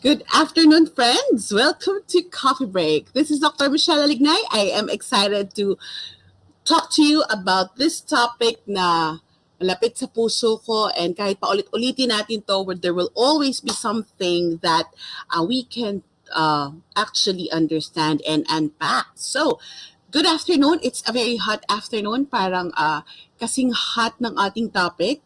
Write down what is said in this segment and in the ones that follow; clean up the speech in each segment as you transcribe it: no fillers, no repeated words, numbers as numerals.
Good afternoon, friends. Welcome to Coffee Break. This is Dr. Michele. I am excited to talk to you about this topic na malapit sa puso ko, and kahit paulit-ulitin natin to, where there will always be something that we can actually understand and unpack. So, good afternoon. It's a very hot afternoon. Parang kasing hot ng ating topic.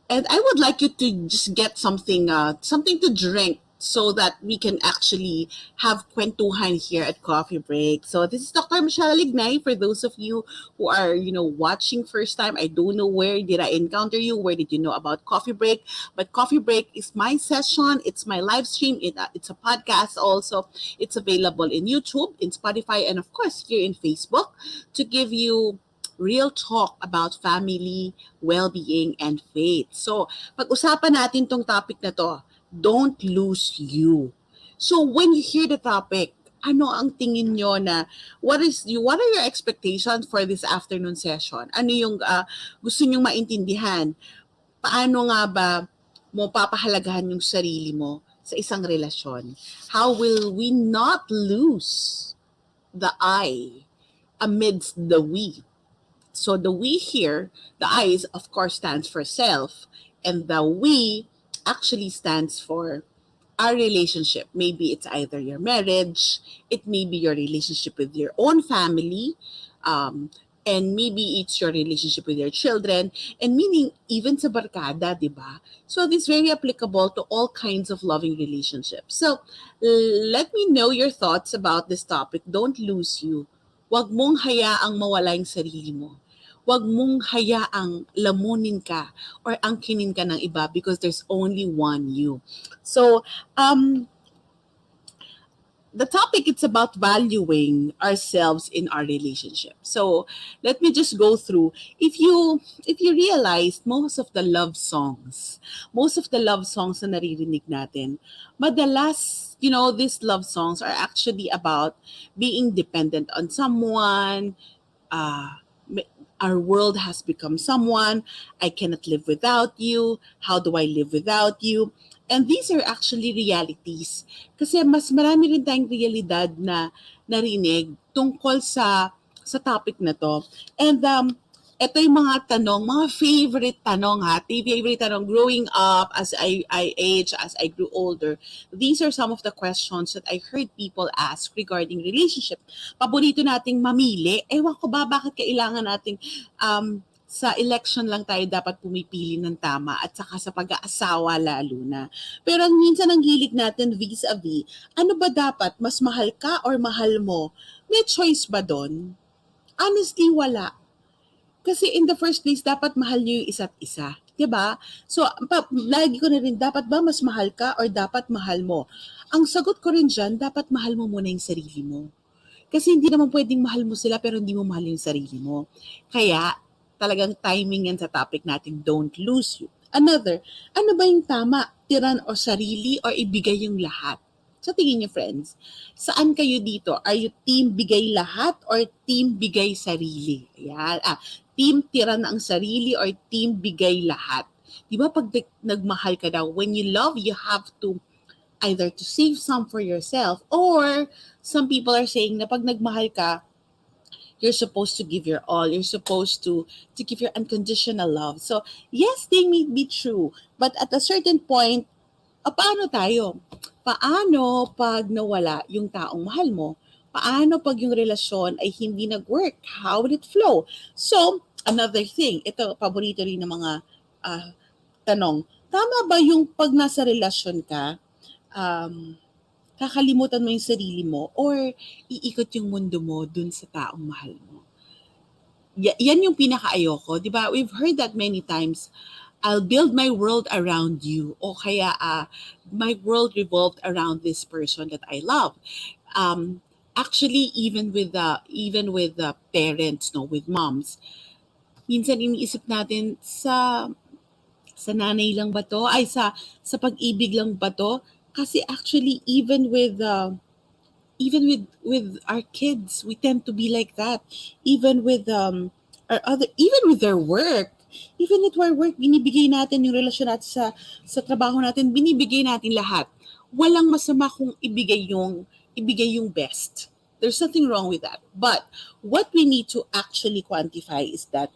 And I would like you to just get something to drink so that we can actually have kwentuhan here at Coffee Break. So this is Dr. Michele Lignay. For those of you who are, watching first time, I don't know where did I encounter you, where did you know about Coffee Break? But Coffee Break is my session. It's my live stream. It's a podcast also. It's available in YouTube, in Spotify, and of course here in Facebook to give you real talk about family, well-being, and faith. So, pag-usapan natin tong topic na to, don't lose you. So, when you hear the topic, ano ang tingin nyo na, what are your expectations for this afternoon session? Ano yung gusto nyong maintindihan? Paano nga ba mo papahalagahan yung sarili mo sa isang relasyon? How will we not lose the I amidst the we? So the we here, the I is of course stands for self, and the we actually stands for our relationship. Maybe it's either your marriage, it may be your relationship with your own family, um, and maybe it's your relationship with your children, and meaning even sa barkada, di ba? So this is very applicable to all kinds of loving relationships. So let me know your thoughts about this topic. Don't lose you. Huwag mong hayaang mawala yung sarili mo. Huwag mong hayaang lamunin ka or angkinin ka ng iba because there's only one you. So, the topic, it's about valuing ourselves in our relationship. So, let me just go through. If you realize most of the love songs na naririnig natin, madalas, these love songs are actually about being dependent on someone, uh, our world has become someone, I cannot live without you, how do I live without you? And these are actually realities. Kasi mas marami rin tayong realidad na narinig tungkol sa topic na to. And ito yung mga tanong, mga favorite tanong favorite tanong growing up as I age, as I grew older. These are some of the questions that I heard people ask regarding relationship. Paborito nating mamili. Ewan ko ba bakit kailangan nating sa election lang tayo dapat pumipili ng tama at saka sa pag-aasawa lalo na. Pero ang minsan ang hilig natin vis-a-vis, ano ba dapat? Mas mahal ka or mahal mo? May choice ba doon? Honestly, wala. Kasi in the first place, dapat mahal niyo yung isa't isa. 'Di ba? So, lagi ko na rin, dapat ba mas mahal ka or dapat mahal mo? Ang sagot ko rin dyan, dapat mahal mo muna yung sarili mo. Kasi hindi naman pwedeng mahal mo sila pero hindi mo mahal yung sarili mo. Kaya, talagang timing yan sa topic natin, don't lose you. Another, ano ba yung tama? Tiran o sarili o ibigay yung lahat? Sa tingin niyo, friends, saan kayo dito? Are you team bigay lahat or team bigay sarili? Ayan. Team tiran ang sarili or team bigay lahat? Di ba pag nagmahal ka daw, when you love, you have to either to save some for yourself or some people are saying na pag nagmahal ka, you're supposed to give your all. You're supposed to give your unconditional love. So, yes, they may be true. But at a certain point, paano tayo? Paano pag nawala yung taong mahal mo? Paano pag yung relasyon ay hindi nag-work? How will it flow? So, another thing, ito, paborito rin ng mga tanong. Tama ba yung pag nasa relasyon ka, kakalimutan mo yung sarili mo or iikot yung mundo mo dun sa taong mahal mo? Yan yung pinaka-ayoko, di ba? We've heard that many times. I'll build my world around you. O kaya, my world revolved around this person that I love. Actually, even with the parents, no, with moms, minsan iniisip natin sa nanay lang ba to? Ay, sa pag-ibig lang ba to? Kasi actually, even with our kids, we tend to be like that. Even with even with their work, Even at our work, binibigay natin yung relasyon natin sa trabaho natin, binibigay natin lahat. Walang masama kung ibigay yung best. There's nothing wrong with that. But what we need to actually quantify is that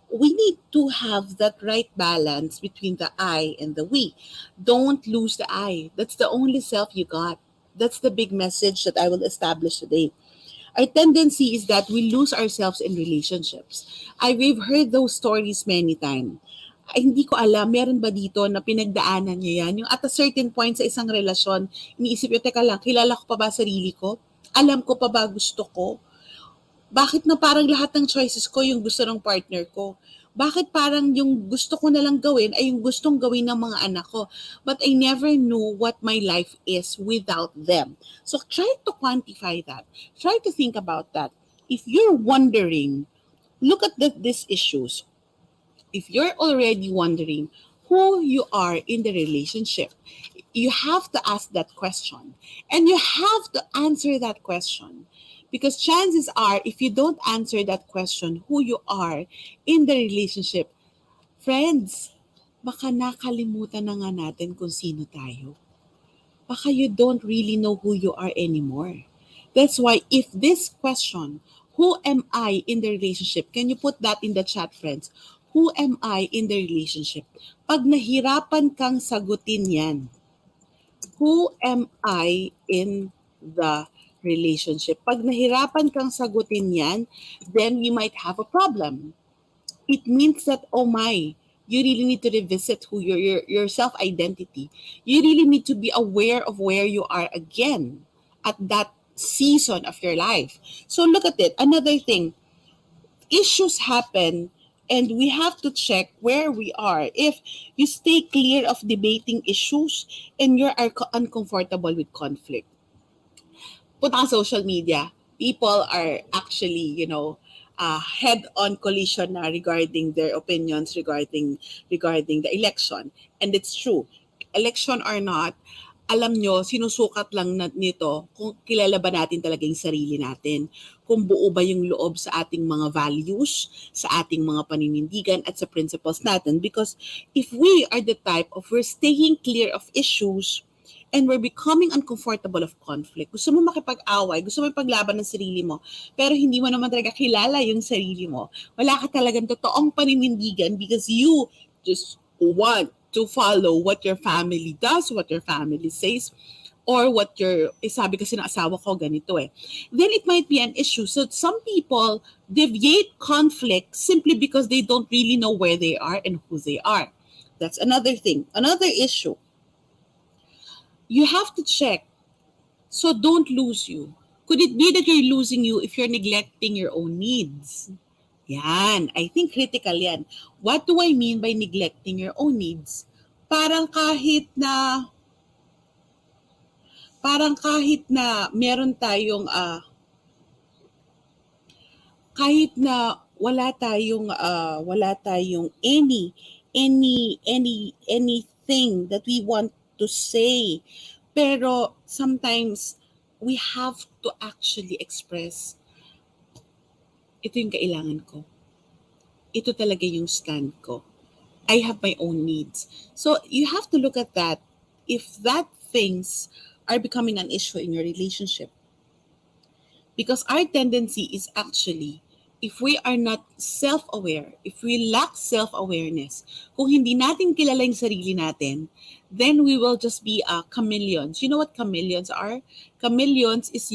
we need to have that right balance between the I and the we. Don't lose the I. That's the only self you got. That's the big message that I will establish today. Our tendency is that we lose ourselves in relationships. We've heard those stories many times. Ay, hindi ko alam, meron ba dito na pinagdaanan niya yan? Yung at a certain point sa isang relasyon, iniisip yung, teka lang, kilala ko pa ba sarili ko? Alam ko pa ba gusto ko? Bakit na parang lahat ng choices ko yung gusto ng partner ko? Bakit parang yung gusto ko na lang gawin ay yung gustong gawin ng mga anak ko? But I never knew what my life is without them. So try to quantify that. Try to think about that. If you're wondering, look at these issues. If you're already wondering who you are in the relationship, you have to ask that question. And you have to answer that question. Because chances are, if you don't answer that question, who you are in the relationship, friends, baka nakalimutan na nga natin kung sino tayo. Baka you don't really know who you are anymore. That's why if this question, who am I in the relationship? Can you put that in the chat, friends? Who am I in the relationship? Pag nahirapan kang sagutin yan, who am I in the relationship? Pag nahirapan kang sagutin yan, then you might have a problem. It means that, oh my, you really need to revisit who your self-identity. You really need to be aware of where you are again at that season of your life. So look at it. Another thing, issues happen and we have to check where we are. If you stay clear of debating issues and you're uncomfortable with conflict, punta ka social media, people are actually, head-on collision na regarding their opinions regarding the election. And it's true. Election or not, alam nyo, sinusukat lang nito kung kilala ba natin talaga yung sarili natin. Kung buo ba yung loob sa ating mga values, sa ating mga paninindigan at sa principles natin. Because if we are the type of we're staying clear of issues, and we're becoming uncomfortable of conflict. Gusto mo makipag-away, gusto mo ipaglaban ng sarili mo, pero hindi mo naman talaga kilala yung sarili mo. Wala ka talagang totoong paninindigan because you just want to follow what your family does, what your family says, or what sabi kasi ng asawa ko ganito eh. Then it might be an issue. So some people deviate conflict simply because they don't really know where they are and who they are. That's another thing. Another issue. You have to check. So don't lose you. Could it be that you're losing you if you're neglecting your own needs? Yan. I think critical yan. What do I mean by neglecting your own needs? Parang kahit na meron tayong kahit na wala tayong anything that we want to say, pero sometimes we have to actually express, ito yung kailangan ko, ito talaga yung stand ko, I have my own needs. So you have to look at that. If that things are becoming an issue in your relationship, because our tendency is actually, if we are not self-aware, if we lack self-awareness, kung hindi natin kilala yung sarili natin, then we will just be chameleons. You know what chameleons are? Chameleons is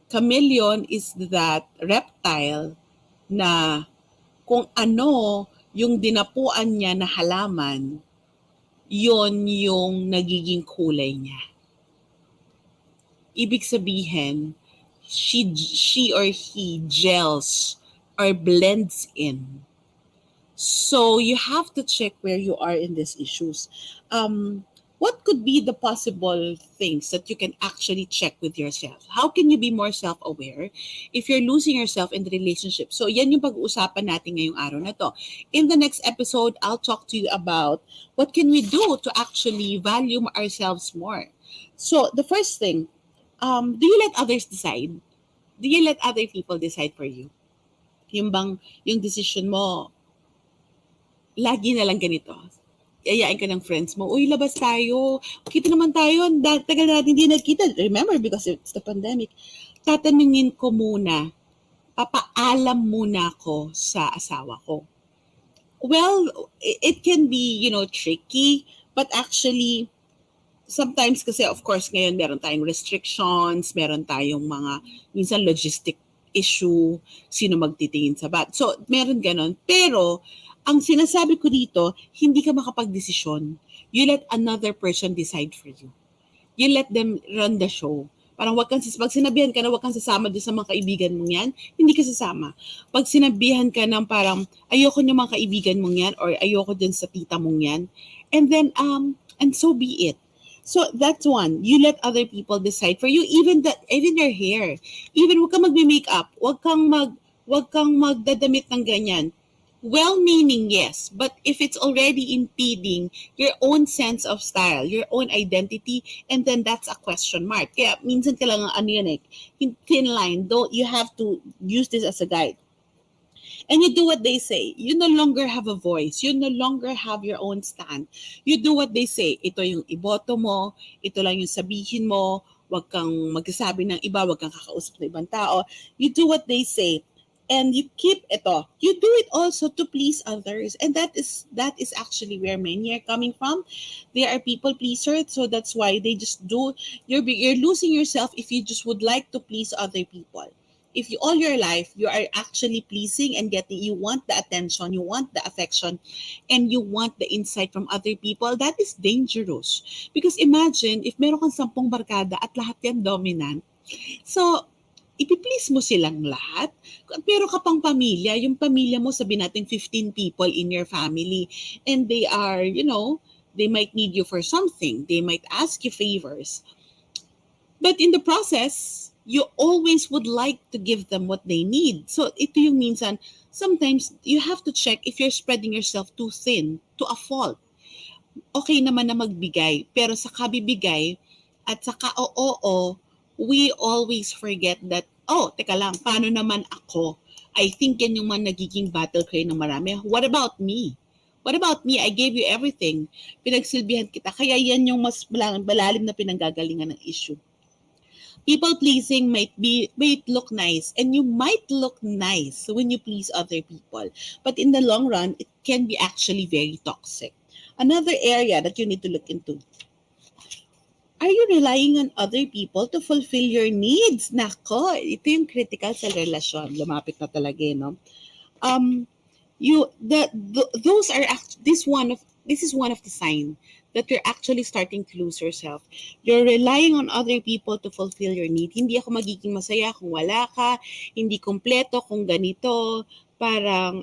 chameleon is that reptile na kung ano yung dinapuan niya na halaman, yon yung nagiging kulay niya. Ibig sabihin, she or he gels or blends in. So you have to check where you are in these issues. What could be the possible things that you can actually check with yourself? How can you be more self-aware if you're losing yourself in the relationship? So yan yung pag-uusapan natin ngayong araw na to. In the next episode, I'll talk to you about what can we do to actually value ourselves more. So the first thing, do you let others decide? Do you let other people decide for you? Yung bang, yung decision mo, lagi na lang ganito. Yayain ka ng friends mo, uy, labas tayo. Kita naman tayo. Tagal natin hindi nagkita. Remember, because it's the pandemic. Tatanungin ko muna, papaalam muna ako sa asawa ko. Well, it can be, tricky, but actually, sometimes kasi of course ngayon meron tayong restrictions, meron tayong mga minsan logistic issue, sino magtitingin sa bat. So, meron ganon. Pero, ang sinasabi ko dito, hindi ka makapagdesisyon. You let another person decide for you. You let them run the show. Parang pag sinabihan ka na wag kang sasama doon sa mga kaibigan mong yan, hindi ka sasama. Pag sinabihan ka ng parang ayoko ng mga kaibigan mong yan or ayoko din sa tita mong yan, and then, and so be it. So that's one. You let other people decide for you, even your hair. Even wag kang magme-makeup, wag kang magdadamit ng ganyan. Well-meaning, yes, but if it's already impeding your own sense of style, your own identity, and then that's a question mark. Kaya minsan kailangan thin line. You have to use this as a guide. And you do what they say. You no longer have a voice. You no longer have your own stand. You do what they say. Ito yung iboto mo. Ito lang yung sabihin mo. Huwag kang magsasabi ng iba. Huwag kang kakausap ng ibang tao. You do what they say. And you keep ito. You do it also to please others. And that is actually where many are coming from. They are people pleasers. So that's why they just do. You're losing yourself if you just would like to please other people. If you all your life you are actually pleasing and you want the attention, you want the affection, and you want the insight from other people, that is dangerous. Because imagine if meron kang 10 barkada at lahat yan dominant. So, ipiplease mo silang lahat. At meron ka pang pamilya, yung pamilya mo, sabi natin 15 people in your family, and they are, they might need you for something. They might ask you favors. But in the process, you always would like to give them what they need. So ito yung minsan, sometimes you have to check if you're spreading yourself too thin to a fault. Okay naman na magbigay, pero sa kabibigay at sa ka-oo, we always forget that, teka lang, paano naman ako? I think yan yung mga nagiging battle cry ng marami. What about me? What about me? I gave you everything. Pinagsilbihan kita. Kaya yan yung mas malalim na pinanggagalingan ng issue. People pleasing might look nice, and you might look nice when you please other people, but in the long run it can be actually very toxic. Another area that you need to look into: are you relying on other people to fulfill your needs? Nako, ito yung critical sa relasyon. Lumapit na talaga, no? This is one of the sign that you're actually starting to lose yourself. You're relying on other people to fulfill your need. Hindi ako magiging masaya kung wala ka, hindi kompleto kung ganito, parang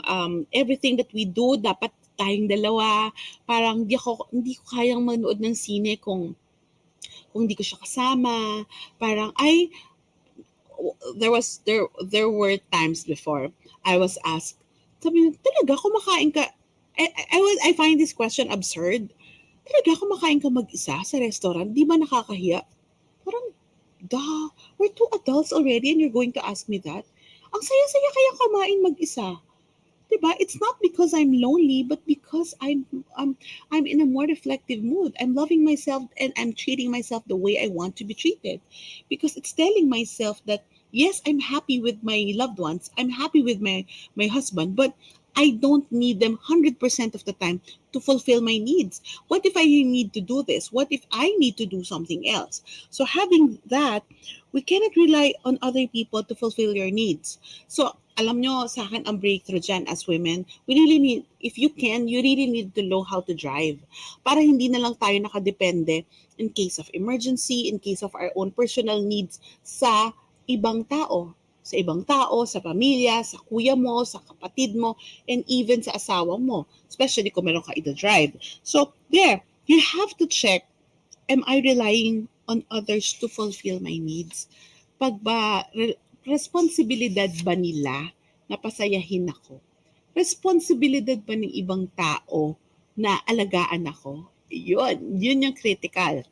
everything that we do dapat tayong dalawa, parang hindi ko kayang manood ng sine kung hindi ko siya kasama, parang there were times before I was asked, sabi niya, talaga kumakain ka? I find this question absurd. Talaga kumakain ka mag-isa sa restaurant? Di ba nakakahiya? Parang, we're 2 adults already and you're going to ask me that? Ang saya-saya kaya kumain mag-isa. Diba? It's not because I'm lonely, but because I'm in a more reflective mood. I'm loving myself and I'm treating myself the way I want to be treated. Because it's telling myself that, yes, I'm happy with my loved ones. I'm happy with my husband, but I don't need them 100% of the time to fulfill my needs. What if I need to do this? What if I need to do something else? So having that, we cannot rely on other people to fulfill your needs. So alam nyo, sa akin ang breakthrough dyan as women, we really need, if you really need to know how to drive. Para hindi na lang tayo nakadepende in case of emergency, in case of our own personal needs sa ibang tao. Sa ibang tao, sa pamilya, sa kuya mo, sa kapatid mo, and even sa asawa mo. Especially kung meron ka ida-drive. So, there, you have to check, am I relying on others to fulfill my needs? Responsibilidad ba nila na pasayahin ako? Responsibilidad ba ng ibang tao na alagaan ako? Yun yung critical.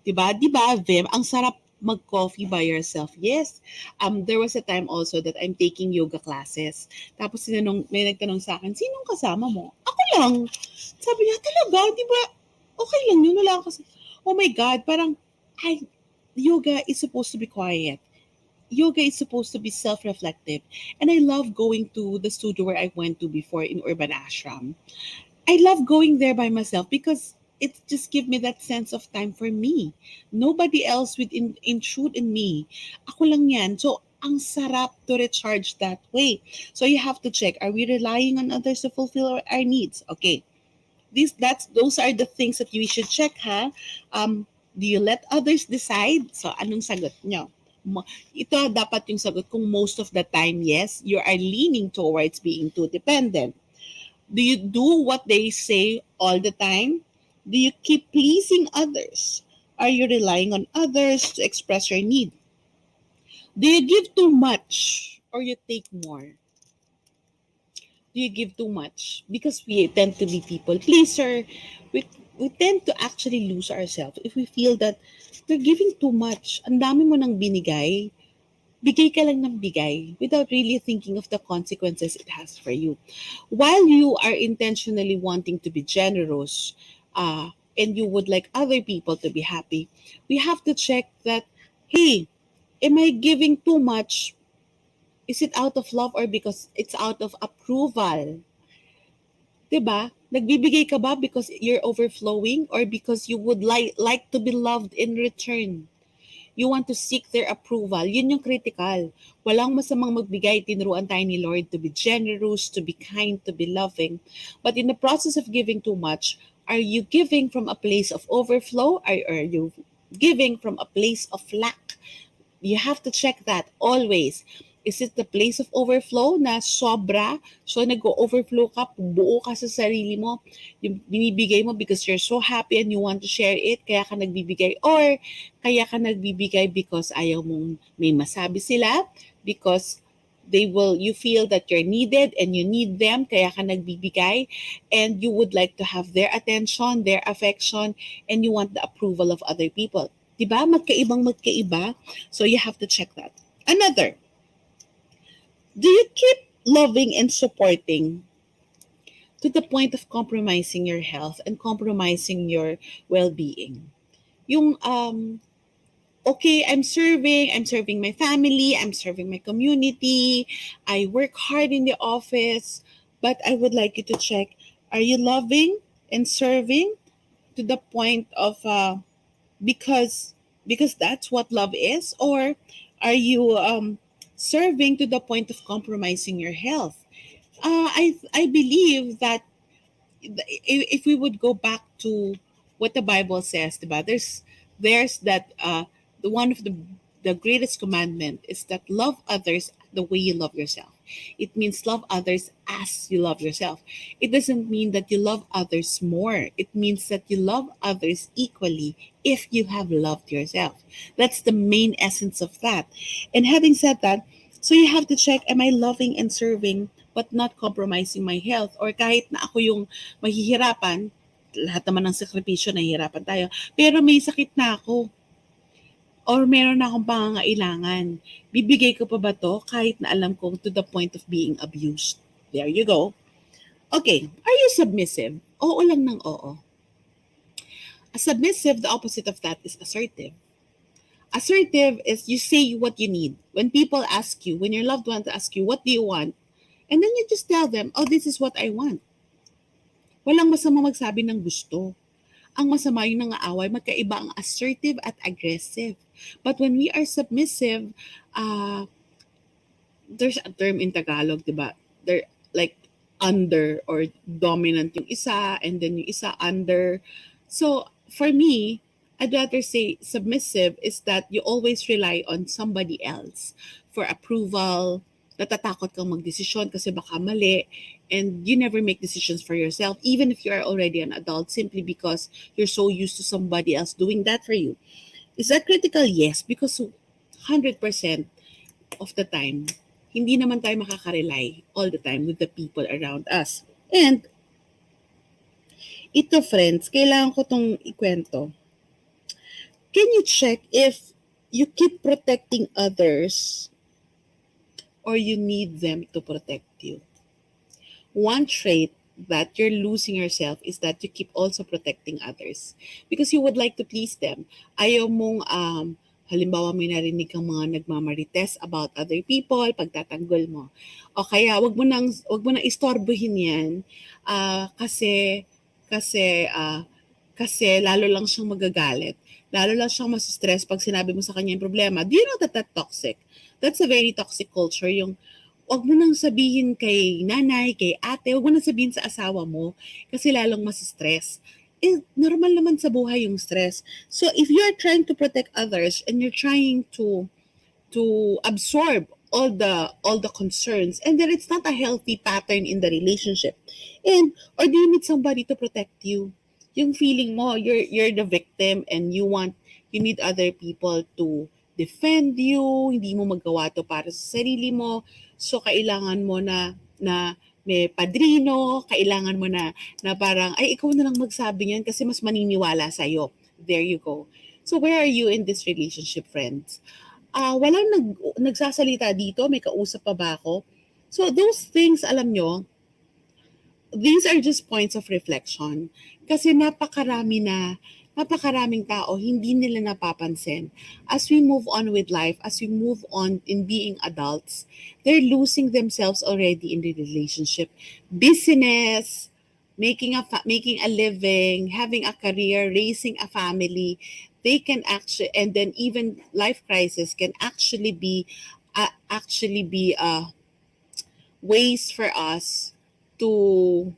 Diba, Vem, ang sarap mag-coffee by yourself. Yes. There was a time also that I'm taking yoga classes. Tapos may nagtanong sa akin, sinong kasama mo? Ako lang. Sabi niya, talaga, di ba? Okay lang yun. Wala ako kasi, oh my God, parang, I, yoga is supposed to be quiet. Yoga is supposed to be self-reflective. And I love going to the studio where I went to before in Urban Ashram. I love going there by myself because it just gives me that sense of time for me. Nobody else would intrude in me. Ako lang yan. So, ang sarap to recharge that way. So, you have to check, are we relying on others to fulfill our needs? Okay. Those are the things that you should check, ha? Do you let others decide? So, anong sagot nyo? Ito dapat yung sagot kung most of the time, yes, you are leaning towards being too dependent. Do you do what they say all the time? Do you keep pleasing others? Are you relying on others to express your need? Do you give too much or you take more? Do you give too much? Because we tend to be people pleaser. We tend to actually lose ourselves if we feel that we're giving too much. Ang dami mo nang binigay, bigay ka lang ng bigay without really thinking of the consequences it has for you. While you are intentionally wanting to be generous, and you would like other people to be happy, we have to check that, hey, am I giving too much? Is it out of love or because it's out of approval? 'Di ba? Nagbibigay ka ba because you're overflowing or because you would like to be loved in return? You want to seek their approval. Yun yung critical. Walang masamang magbigay. Tinuruan tayo ni Lord to be generous, to be kind, to be loving. But in the process of giving too much, are you giving from a place of overflow? Or are you giving from a place of lack? You have to check that always. Is it the place of overflow na sobra? So nag-overflow ka, buo ka sa sarili mo, yung binibigay mo because you're so happy and you want to share it, kaya ka nagbibigay. Or kaya ka nagbibigay because ayaw mong may masabi sila, because you feel that you're needed and you need them, kaya ka nagbibigay, and you would like to have their attention, their affection, and you want the approval of other people. Diba? Magkaiba. So you have to check that. Another, do you keep loving and supporting to the point of compromising your health and compromising your well-being? Yung, okay, I'm serving my family, I'm serving my community, I work hard in the office, but I would like you to check, are you loving and serving to the point of, because that's what love is, or are you serving to the point of compromising your health? I believe that if we would go back to what the Bible says, diba? There's that the one of the greatest commandment is that love others the way you love yourself. It means love others as you love yourself. It doesn't mean that you love others more. It means that you love others equally if you have loved yourself. That's the main essence of that. And having said that, so you have to check, am I loving and serving but not compromising my health? Or kahit na ako yung mahihirapan, lahat naman ng sakripisyo, nahihirapan tayo, pero may sakit na ako or meron na akong pangangailangan, bibigay ko pa ba to kahit na alam kong to the point of being abused? There you go. Okay, are you submissive? Oo lang ng oo. A submissive, the opposite of that is assertive. Assertive is you say what you need. When people ask you, when your loved ones ask you, what do you want? And then you just tell them, oh, this is what I want. Walang masama magsabi ng gusto. Ang masama yung nangaaway, magkaiba ang assertive at aggressive. But when we are submissive, there's a term in Tagalog, di ba? They're like under or dominant yung isa and then yung isa under. So for me, I'd rather say submissive is that you always rely on somebody else for approval, natatakot kang magdesisyon kasi baka mali, and you never make decisions for yourself, even if you are already an adult, simply because you're so used to somebody else doing that for you. Is that critical? Yes, because 100% of the time, hindi naman tayo makakarely all the time with the people around us. And ito friends, kailangan ko tong ikwento. Can you check if You keep protecting others or you need them to protect you. One trait that you're losing yourself is that you keep also protecting others because you would like to please them. Ayaw mong, halimbawa may narinig kang mga nagmamarites about other people, pagtatanggol mo. O kaya wag mo nang istorbohin yan kasi kasi kasi lalo lang siyang magagalit. Lalo lang siyang masistress pag sinabi mo sa kanya yung problema. Do you know that that's toxic? That's a very toxic culture. Yung wag mo nang sabihin kay nanay, kay ate, wag mo nang sabihin sa asawa mo kasi lalong masistress. Eh, normal naman sa buhay yung stress. So if you are trying to protect others and you're trying to absorb all the concerns and then it's not a healthy pattern in the relationship, and or do you need somebody to protect you, yung feeling mo you're the victim and you need other people to defend you, hindi mo magawa to para sa sarili mo, so kailangan mo na may padrino, kailangan mo na parang ay ikaw na lang magsabi niyan kasi mas maniniwala sa iyo. There you go. So where are you in this relationship, friends? Walang nagsasalita dito, may kausap pa ba ako? So those things, alam nyo, these are just points of reflection. Kasi napakaraming tao, hindi nila napapansin. As we move on with life, as we move on in being adults, they're losing themselves already in the relationship. Business, making a living, having a career, raising a family, they can actually, and then even life crisis can actually be ways for us to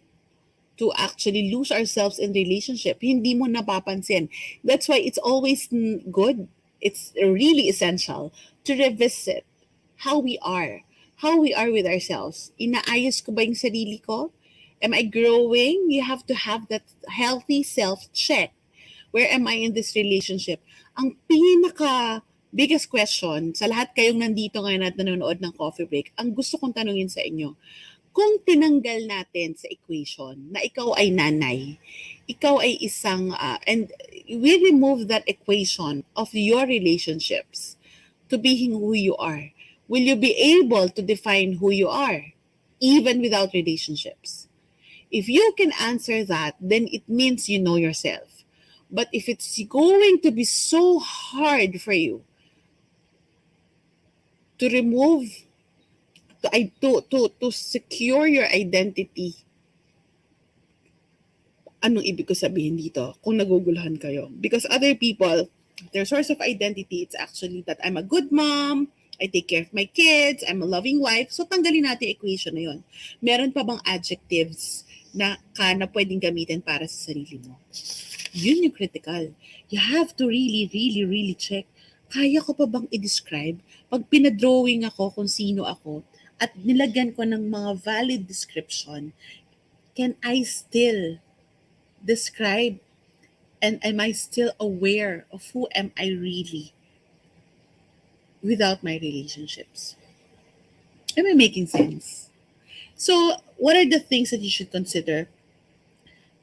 actually lose ourselves in relationship. Hindi mo napapansin. That's why it's always good. It's really essential to revisit how we are. How we are with ourselves. Inaayos ko ba yung sarili ko? Am I growing? You have to have that healthy self-check. Where am I in this relationship? Ang biggest question sa lahat kayong nandito ngayon at nanonood ng coffee break, ang gusto kong tanungin sa inyo, kung tinanggal natin sa equation na ikaw ay nanay, ikaw ay and we remove that equation of your relationships to being who you are, will you be able to define who you are, even without relationships? If you can answer that, then it means you know yourself. But if it's going to be so hard for you to remove to secure your identity, anong ibig ko sabihin dito kung naguguluhan kayo? Because other people, their source of identity, it's actually that I'm a good mom, I take care of my kids, I'm a loving wife. So tanggalin natin yung equation na yun. Meron pa bang adjectives na pwedeng gamitin para sa sarili mo? Yun yung critical. You have to really, really, really check. Kaya ko pa bang i-describe? Pag pinadrawing ako kung sino ako, at nilagyan ko ng mga valid description, can I still describe and am I still aware of who am I really without my relationships? Am I making sense? So, what are the things that you should consider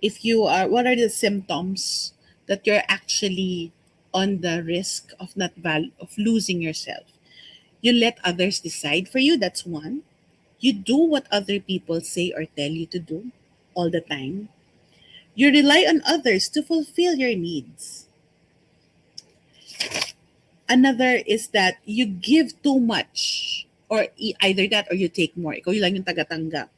what are the symptoms that you're actually on the risk of of losing yourself? You let others decide for you, that's one. You do what other people say or tell you to do all the time. You rely on others to fulfill your needs. Another is that you give too much, or either that or you take more. Ikaw lang yung taga-tanggap.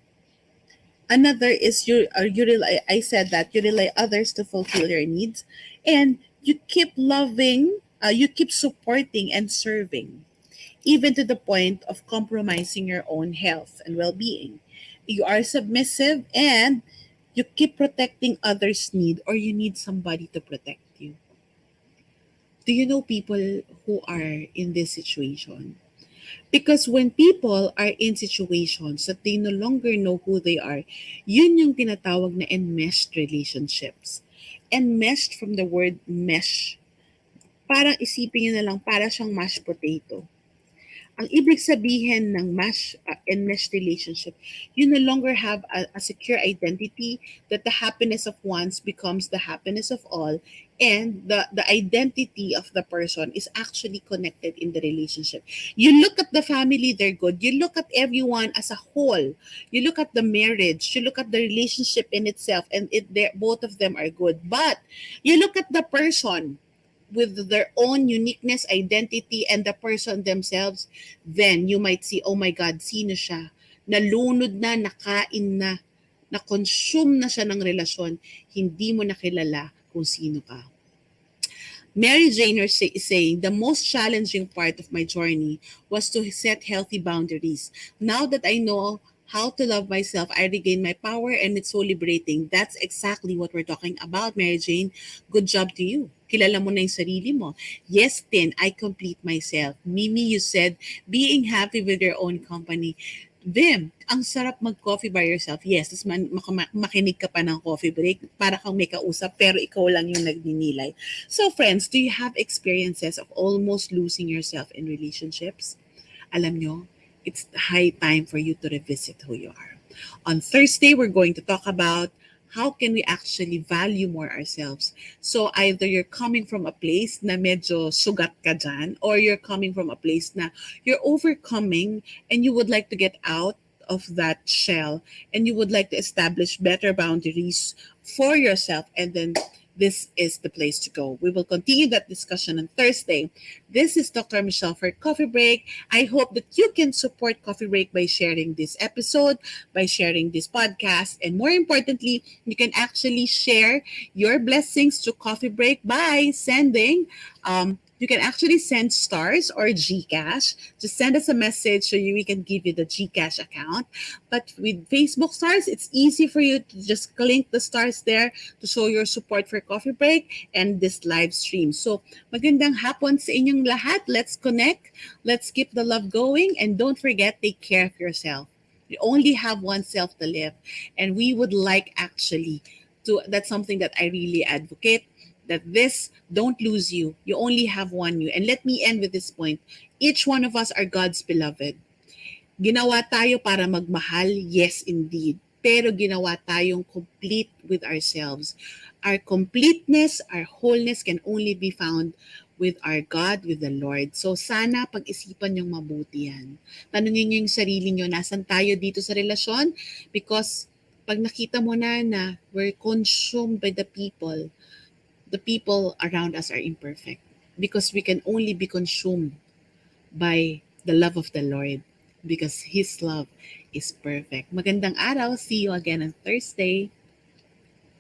Another is you rely, I said that you rely others to fulfill your needs, and you keep loving, you keep supporting and serving, even to the point of compromising your own health and well-being. You are submissive and you keep protecting others' need, or you need somebody to protect you. Do you know people who are in this situation? Because when people are in situations that they no longer know who they are, yun yung tinatawag na enmeshed relationships. Enmeshed from the word mesh. Parang isipin nyo na lang, para siyang mashed potato. Ang ibig sabihin ng enmeshed relationship, you no longer have a secure identity that the happiness of one becomes the happiness of all, and the identity of the person is actually connected in the relationship. You look at the family, they're good. You look at everyone as a whole. You look at the marriage, you look at the relationship in itself, and both of them are good. But you look at the person with their own uniqueness, identity, and the person themselves, then you might see, oh my God, sino siya? Nalunod na, nakain na, na-consume na siya ng relasyon, hindi mo nakilala kung sino ka. Mary Jane is saying, the most challenging part of my journey was to set healthy boundaries. Now that I know how to love myself, I regain my power and it's so liberating. That's exactly what we're talking about, Mary Jane. Good job to you. Kilala mo na yung sarili mo. Yes, Tin, I complete myself. Mimi, you said, being happy with your own company. Vim, ang sarap mag-coffee by yourself. Yes, tapos makinig ka pa ng coffee break para kang may kausap pero ikaw lang yung nagninilay. So friends, do you have experiences of almost losing yourself in relationships? Alam nyo, it's high time for you to revisit who you are. On Thursday, we're going to talk about how can we actually value more ourselves. So either you're coming from a place na medyo sugat ka dyan, or you're coming from a place na you're overcoming and you would like to get out of that shell and you would like to establish better boundaries for yourself, and then this is the place to go. We will continue that discussion on Thursday. This is Dr. Michele for Coffee Break. I hope that you can support Coffee Break by sharing this episode, by sharing this podcast, and more importantly, you can actually share your blessings to Coffee Break by sending you can actually send stars or Gcash. Just send us a message so we can give you the Gcash account. But with Facebook stars, it's easy for you to just click the stars there to show your support for Coffee Break and this live stream. So, magandang hapon sa inyong lahat. Let's connect. Let's keep the love going. And don't forget, take care of yourself. You only have oneself to live. And we would like actually that's something that I really advocate, that this, don't lose you. You only have one you. And let me end with this point. Each one of us are God's beloved. Ginawa tayo para magmahal, yes indeed. Pero ginawa tayong complete with ourselves. Our completeness, our wholeness can only be found with our God, with the Lord. So sana pag-isipan niyong mabuti yan. Tanungin niyo yung sarili niyo, nasan tayo dito sa relasyon? Because pag nakita mo na we're consumed by the people around us are imperfect, because we can only be consumed by the love of the Lord, because His love is perfect. Magandang araw. See you again on Thursday.